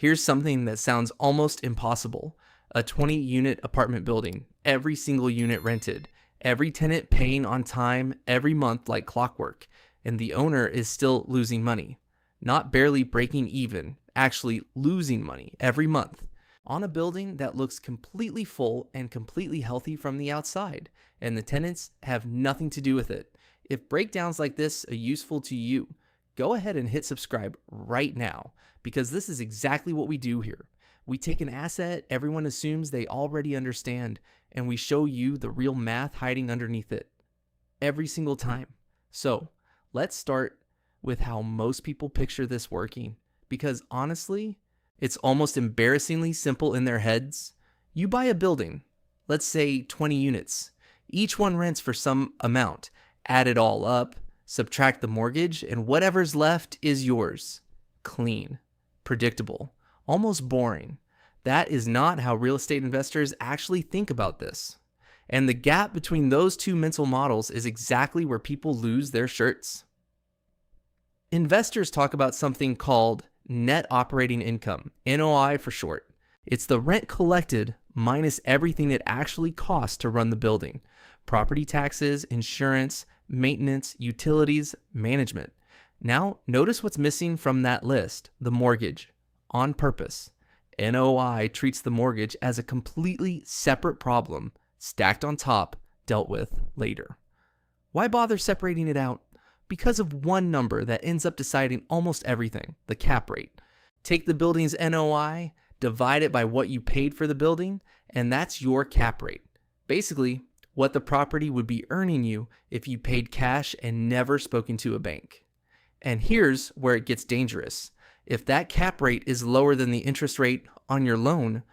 Here's something that sounds almost impossible. A 20-unit apartment building, every single unit rented, every tenant paying on time every month like clockwork, and the owner is still losing money. Not barely breaking even, actually losing money every month on a building that looks completely full and completely healthy from the outside, and the tenants have nothing to do with it. If breakdowns like this are useful to you, go ahead and hit subscribe right now, because this is exactly what we do here. We take an asset everyone assumes they already understand, and we show you the real math hiding underneath it every single time. So let's start with how most people picture this working, because honestly, it's almost embarrassingly simple in their heads. You buy a building, let's say 20 units. Each one rents for some amount. Add it all up, subtract the mortgage, and whatever's left is yours. Clean, predictable, almost boring. That is not how real estate investors actually think about this. And the gap between those two mental models is exactly where people lose their shirts. Investors talk about something called net operating income, NOI for short. It's the rent collected minus everything it actually costs to run the building. Property taxes, insurance, maintenance, utilities, management. Now, notice what's missing from that list: the mortgage. On purpose. NOI treats the mortgage as a completely separate problem, stacked on top, dealt with later. Why bother separating it out? Because of one number that ends up deciding almost everything: the cap rate. Take the building's NOI, divide it by what you paid for the building, and that's your cap rate. Basically, what the property would be earning you if you paid cash and never spoken to a bank. And here's where it gets dangerous. If that cap rate is lower than the interest rate on your loan,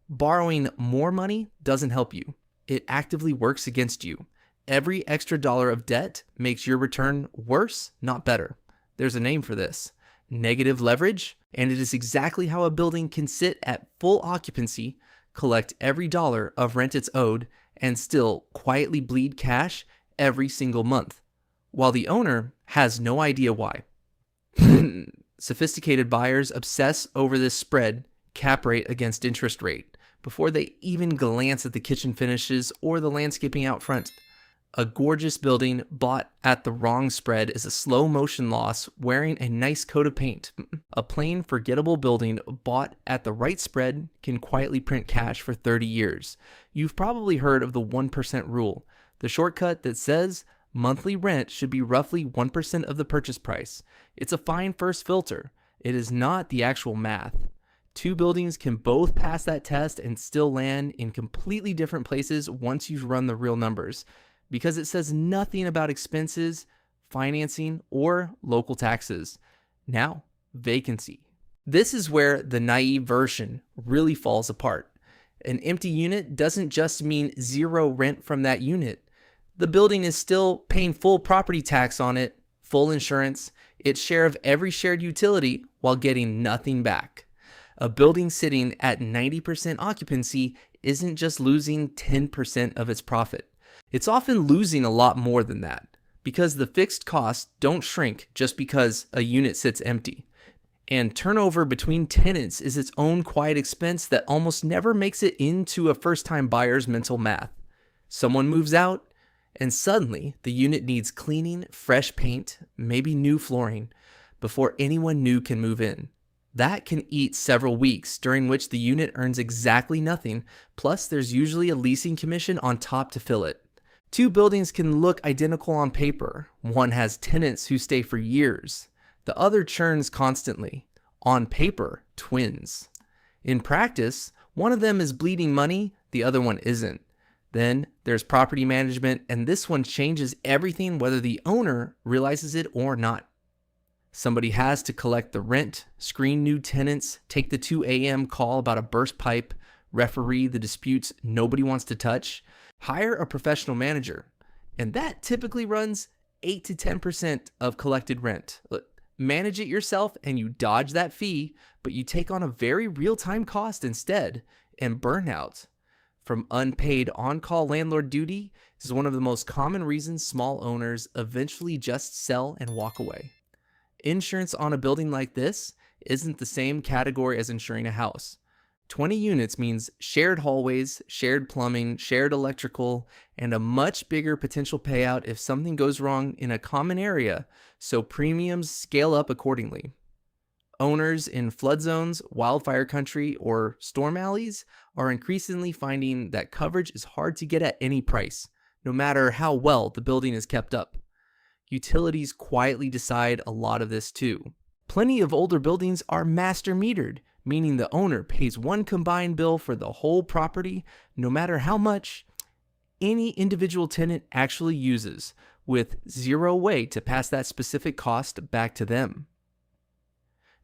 borrowing more money doesn't help you. It actively works against you. Every extra dollar of debt makes your return worse, not better. There's a name for this: negative leverage, and it is exactly how a building can sit at full occupancy, collect every dollar of rent it's owed, and still quietly bleed cash every single month, while the owner has no idea why. Sophisticated buyers obsess over this spread, cap rate against interest rate, before they even glance at the kitchen finishes or the landscaping out front. A gorgeous building bought at the wrong spread is a slow motion loss wearing a nice coat of paint. A plain, forgettable building bought at the right spread can quietly print cash for 30 years. You've probably heard of the 1% rule, the shortcut that says monthly rent should be roughly 1% of the purchase price. It's a fine first filter. It is not the actual math. Two buildings can both pass that test and still land in completely different places once you've run the real numbers, because it says nothing about expenses, financing, or local taxes. Now, vacancy. This is where the naive version really falls apart. An empty unit doesn't just mean zero rent from that unit. The building is still paying full property tax on it, full insurance, its share of every shared utility, while getting nothing back. A building sitting at 90% occupancy isn't just losing 10% of its profit. It's often losing a lot more than that, because the fixed costs don't shrink just because a unit sits empty. And turnover between tenants is its own quiet expense that almost never makes it into a first-time buyer's mental math. Someone moves out, and suddenly the unit needs cleaning, fresh paint, maybe new flooring, before anyone new can move in. That can eat several weeks, during which the unit earns exactly nothing, plus there's usually a leasing commission on top to fill it. Two buildings can look identical on paper. One has tenants who stay for years. The other churns constantly. On paper, twins. In practice, one of them is bleeding money, the other one isn't. Then there's property management, and this one changes everything whether the owner realizes it or not. Somebody has to collect the rent, screen new tenants, take the 2 a.m. call about a burst pipe, referee the disputes nobody wants to touch, hire a professional manager, and that typically runs 8 to 10% of collected rent. Look, manage it yourself and you dodge that fee, but you take on a very real-time cost instead, and burnout from unpaid on-call landlord duty is one of the most common reasons small owners eventually just sell and walk away. Insurance on a building like this isn't the same category as insuring a house. 20 units means shared hallways, shared plumbing, shared electrical, and a much bigger potential payout if something goes wrong in a common area, so premiums scale up accordingly. Owners in flood zones, wildfire country, or storm alleys are increasingly finding that coverage is hard to get at any price, no matter how well the building is kept up. Utilities quietly decide a lot of this too. Plenty of older buildings are master metered, meaning the owner pays one combined bill for the whole property, no matter how much any individual tenant actually uses, with zero way to pass that specific cost back to them.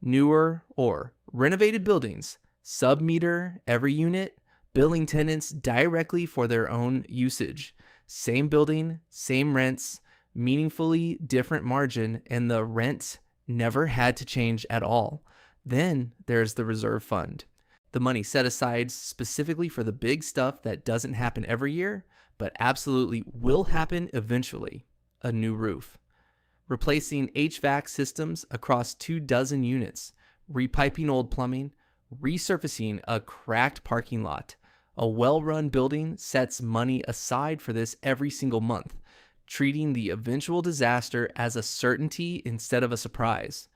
Newer or renovated buildings sub-meter every unit, billing tenants directly for their own usage. Same building, same rents, meaningfully different margin, and the rent never had to change at all. Then there's the reserve fund, the money set aside specifically for the big stuff that doesn't happen every year, but absolutely will happen eventually. A new roof, replacing HVAC systems across 24 units, repiping old plumbing, resurfacing a cracked parking lot. A well-run building sets money aside for this every single month, treating the eventual disaster as a certainty instead of a surprise.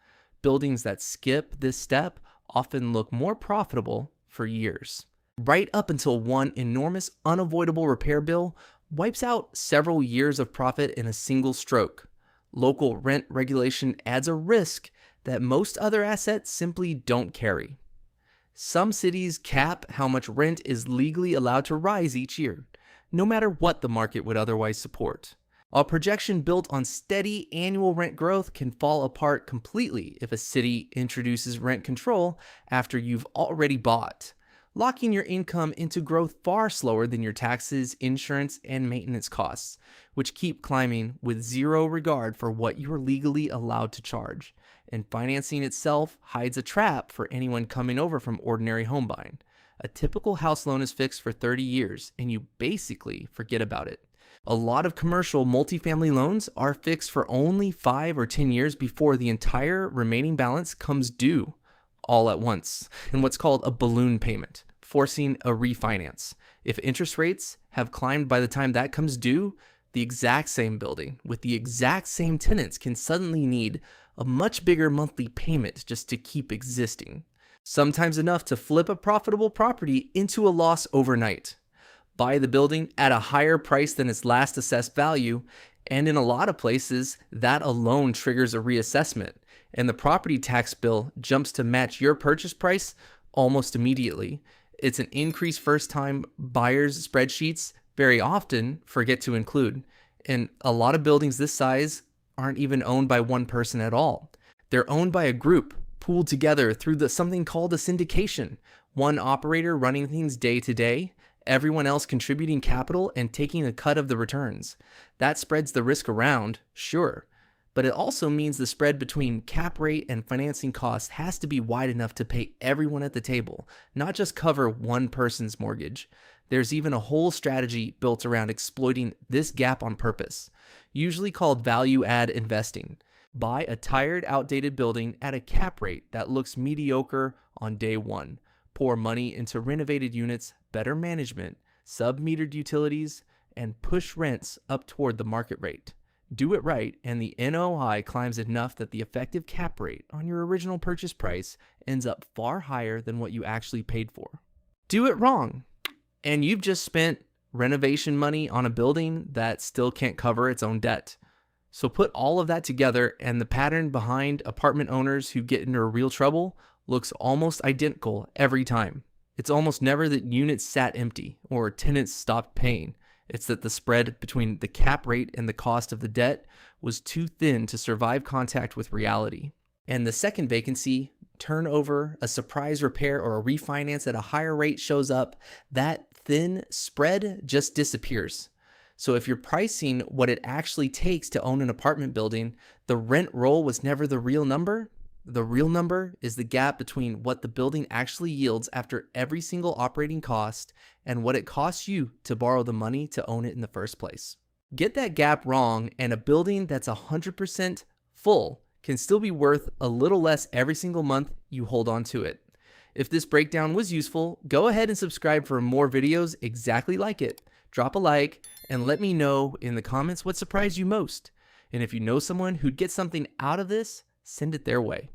Buildings that skip this step often look more profitable for years. Right up until one enormous unavoidable repair bill wipes out several years of profit in a single stroke. Local rent regulation adds a risk that most other assets simply don't carry. Some cities cap how much rent is legally allowed to rise each year, no matter what the market would otherwise support. A projection built on steady annual rent growth can fall apart completely if a city introduces rent control after you've already bought, locking your income into growth far slower than your taxes, insurance, and maintenance costs, which keep climbing with zero regard for what you're legally allowed to charge. And financing itself hides a trap for anyone coming over from ordinary home buying. A typical house loan is fixed for 30 years, and you basically forget about it. A lot of commercial multifamily loans are fixed for only 5 or 10 years before the entire remaining balance comes due all at once in what's called a balloon payment, forcing a refinance. If interest rates have climbed by the time that comes due, the exact same building with the exact same tenants can suddenly need a much bigger monthly payment just to keep existing, sometimes enough to flip a profitable property into a loss overnight. Buy the building at a higher price than its last assessed value, and in a lot of places, that alone triggers a reassessment, and the property tax bill jumps to match your purchase price almost immediately. It's an increase first-time buyers' spreadsheets very often forget to include, and a lot of buildings this size aren't even owned by one person at all. They're owned by a group, pooled together through something called a syndication, one operator running things day to day, everyone else contributing capital and taking a cut of the returns. That spreads the risk around, sure, but it also means the spread between cap rate and financing costs has to be wide enough to pay everyone at the table, not just cover one person's mortgage. There's even a whole strategy built around exploiting this gap on purpose, usually called value-add investing. Buy a tired, outdated building at a cap rate that looks mediocre on day one. Pour money into renovated units, better management, sub-metered utilities, and push rents up toward the market rate. Do it right, and the NOI climbs enough that the effective cap rate on your original purchase price ends up far higher than what you actually paid for. Do it wrong, and you've just spent renovation money on a building that still can't cover its own debt. So put all of that together, and the pattern behind apartment owners who get into real trouble looks almost identical every time. It's almost never that units sat empty or tenants stopped paying. It's that the spread between the cap rate and the cost of the debt was too thin to survive contact with reality. And the second vacancy, turnover, a surprise repair, or a refinance at a higher rate shows up, that thin spread just disappears. So if you're pricing what it actually takes to own an apartment building, the rent roll was never the real number. The real number is the gap between what the building actually yields after every single operating cost and what it costs you to borrow the money to own it in the first place. Get that gap wrong, and a building that's 100% full can still be worth a little less every single month you hold on to it. If this breakdown was useful, go ahead and subscribe for more videos exactly like it. Drop a like and let me know in the comments what surprised you most. And if you know someone who'd get something out of this, send it their way.